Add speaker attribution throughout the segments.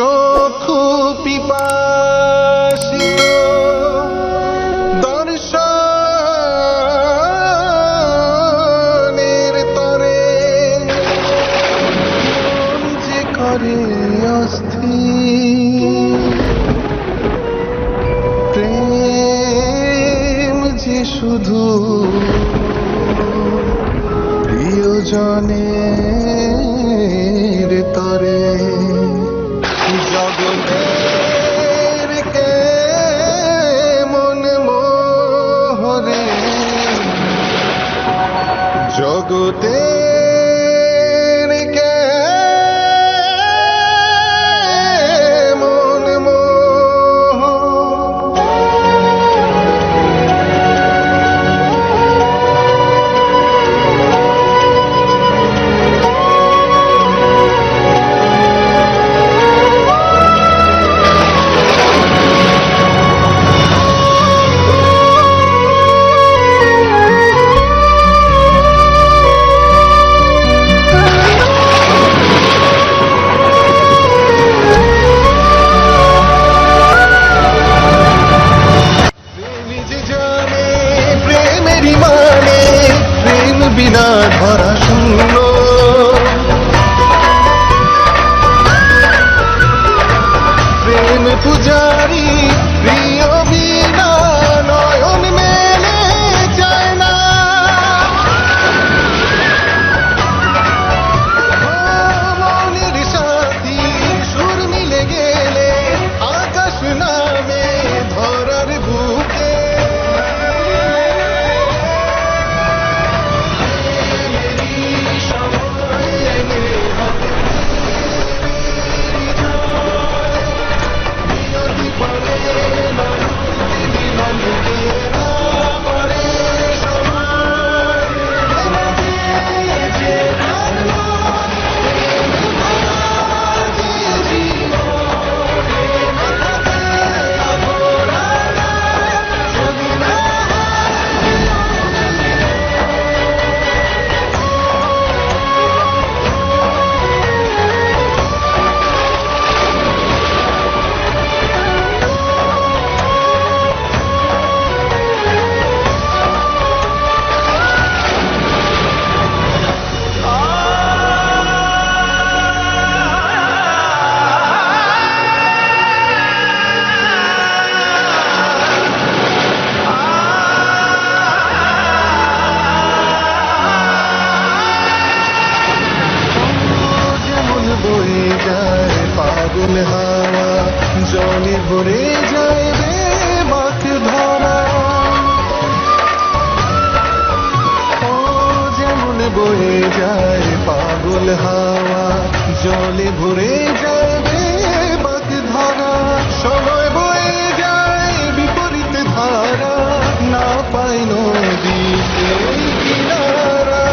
Speaker 1: চক্ষু পিপাসিত দর্শনের তরে মন যে করে অস্থির, প্রেম যে শুধু প্রিয়জনের তরে জগতের কেমন মোহরে, জগতের কেমন মোহ। বিনা ধরা শূন্য, প্রেম পূজারি প্রিয় বিনা নয়ন মেলে যায় না। মনের সাথী সুর মিলে গেলে আকাশ নামে ধরার বুকে। ফাগুন হাওয়া জলে ভরে যায় রে মাঠ ধরা, ও যেমন বয়ে যায় পাগল হাওয়া জলে ভরে যায় রে মাঠ ধরা। সময় বয়ে যায় বিপরীত ধারা, না পায় নদীতে কিনারা।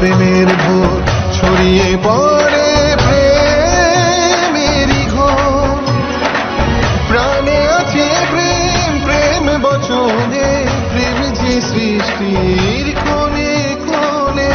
Speaker 1: প্রেমের ভোর ছড়িয়ে পড়ে প্রেমেরই ঘোর, প্রাণে আছে প্রেম প্রেম বচনে, প্রেম যে সৃষ্টির কোণে কোণে।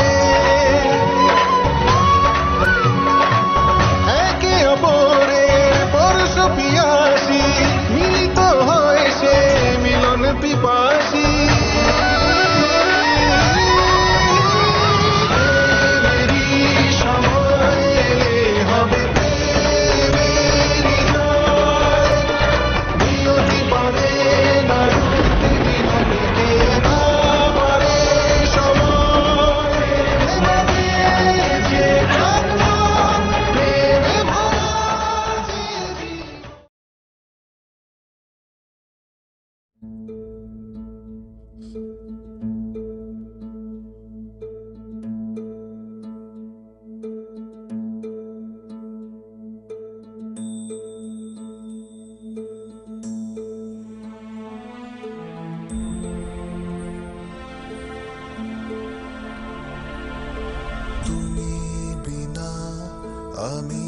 Speaker 1: আমি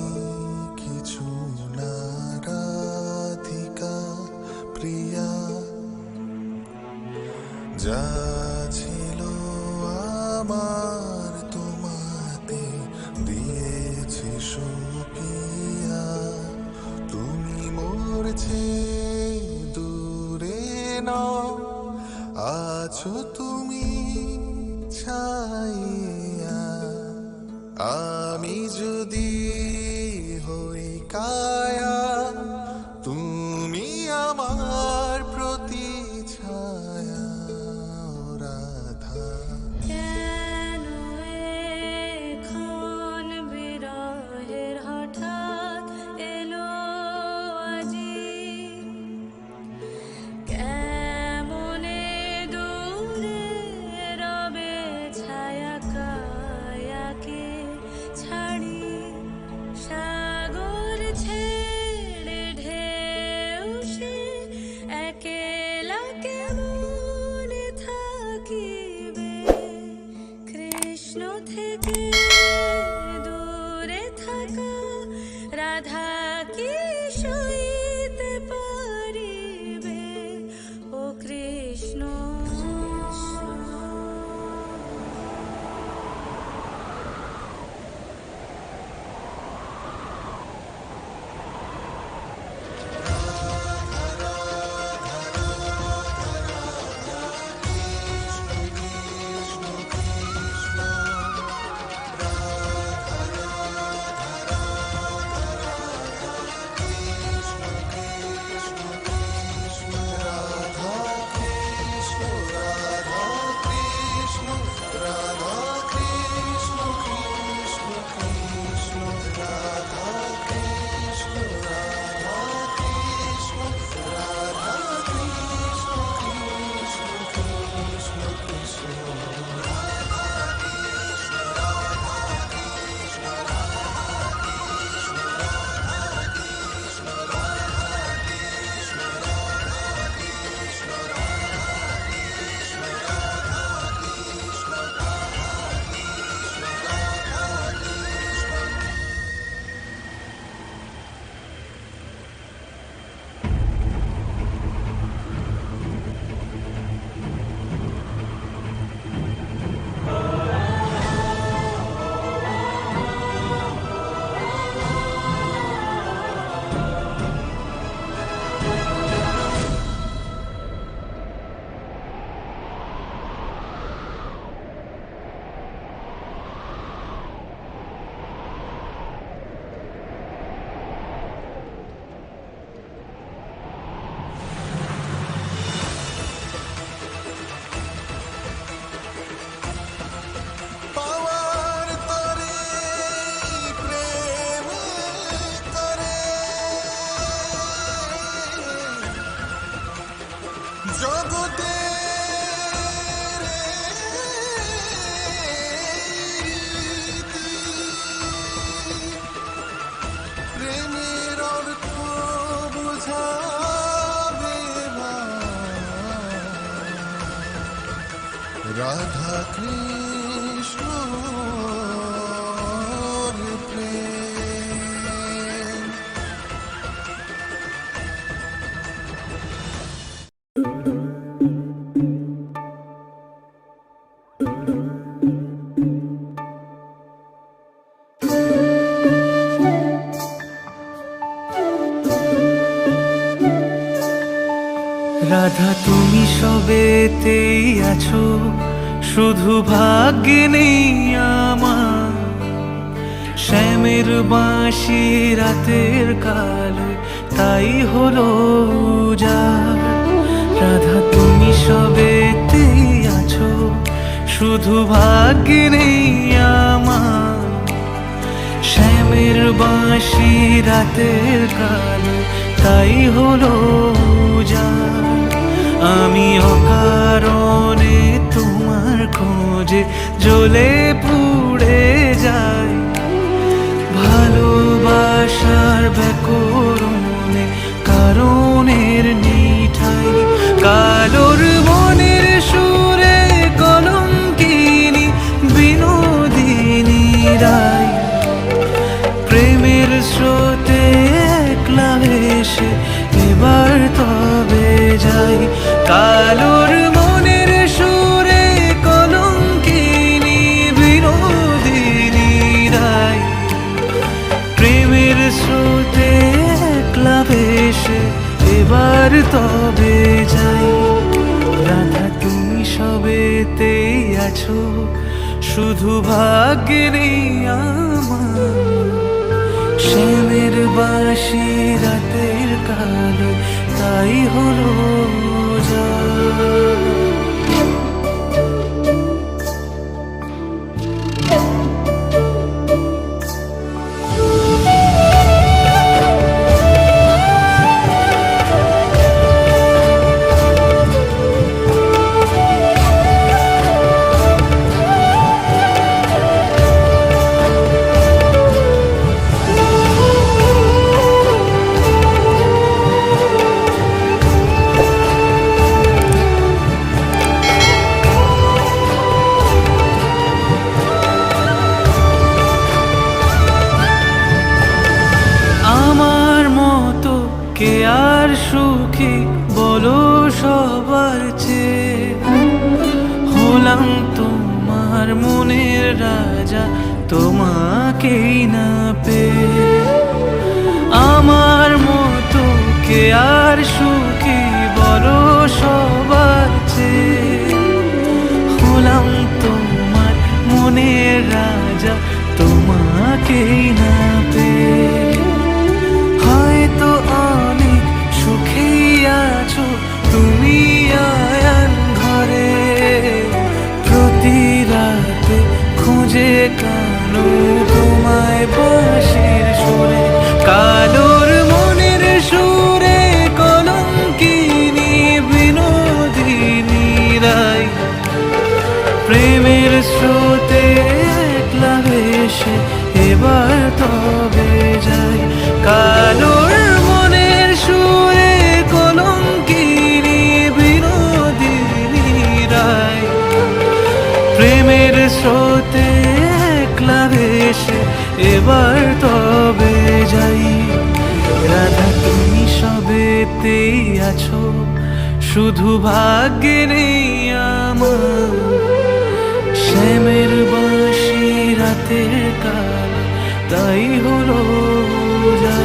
Speaker 1: কিছু না রাধিকা প্রিয়া, যা ছিল আমার তোমাতে দিয়েছি সুপিয়া। তুমি মোর চেয়ে দূরে নাও, আছো তুমি ছাইয়া। আমি যদি হই কায়া, তুমি আমার প্রতি ছায়া। রাধা
Speaker 2: কেন এখন বিরহের হঠাৎ এলো আজি, কেমনে দূরে রবে ছায়া কায়াকে ছাড়ি। সাগর ছেড়ে ঢেউ সে একেলা কেমনে থাকিবে। কৃষ্ণ থেকে দূরে থাকা রাধা কি সইতে পারিবে? ও কৃষ্ণ,
Speaker 1: পাওয়ার তরে প্রেম করে জগতে প্রেমের অর্থ বুঝাবে না। রাধা কৃষ্ণ প্রেম।
Speaker 3: রাধা তুমি সবেতেই আছো, শুধু ভাগ্যে নেই আমার। শ্যামের বাঁশি রাতের কালো তাই হলো উজাড়। রাধা তুমি সবেতেই আছো, শুধু ভাগ্যে নেই আমার। শ্যামের বাঁশি রাতের কালো তাই হলো উজাড়। আমি অকারণে তোমার খোঁজে জ্বলে পুড়ে যাই। ভালোবাসার ব্যাকরণে কারণের নিঠাই, কালোর মনের সুরে কলঙ্কিনী বিনোদিনী রায়। তবে যাই। রাধা তুমি সবেতেই আছো, শুধু ভাগ্যে নেই আমার। শ্যামের বাঁশি রাতের কালো, তাই হলো যা। আমার মতো কে আর সুখী বলো সবার চেয়ে, হলাম তোমার মনের রাজা তোমাকেই না পেয়ে। আমার মতো কে আর সুখী বলো সবার চেয়ে, হলাম তোমার মনের রাজা তোমাকেই না পেয়ে। হয়তো অনেক সুখেই আছো তুমি আয়ান ঘরে, প্রতি রাতে খুঁজে কানো তোমায় বাঁশির সুরে। কালোর মনের সুরে কলঙ্কিনী বিনোদিনী রায়, প্রেমের স্রোতে একলা ভেসে এবার তবে যাই। কালোর মনের সুরে কলঙ্কিনী বিনোদিনী রায়, প্রেমের স্রোতে একলা ভেসে এবার তবে যাই। রাধা তুমি সবেতেই আছো, শুধু ভাগ্যে নেই আমার। শ্যামের বাঁশি রাতের কাল, তাই হলো যা।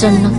Speaker 4: জন্য।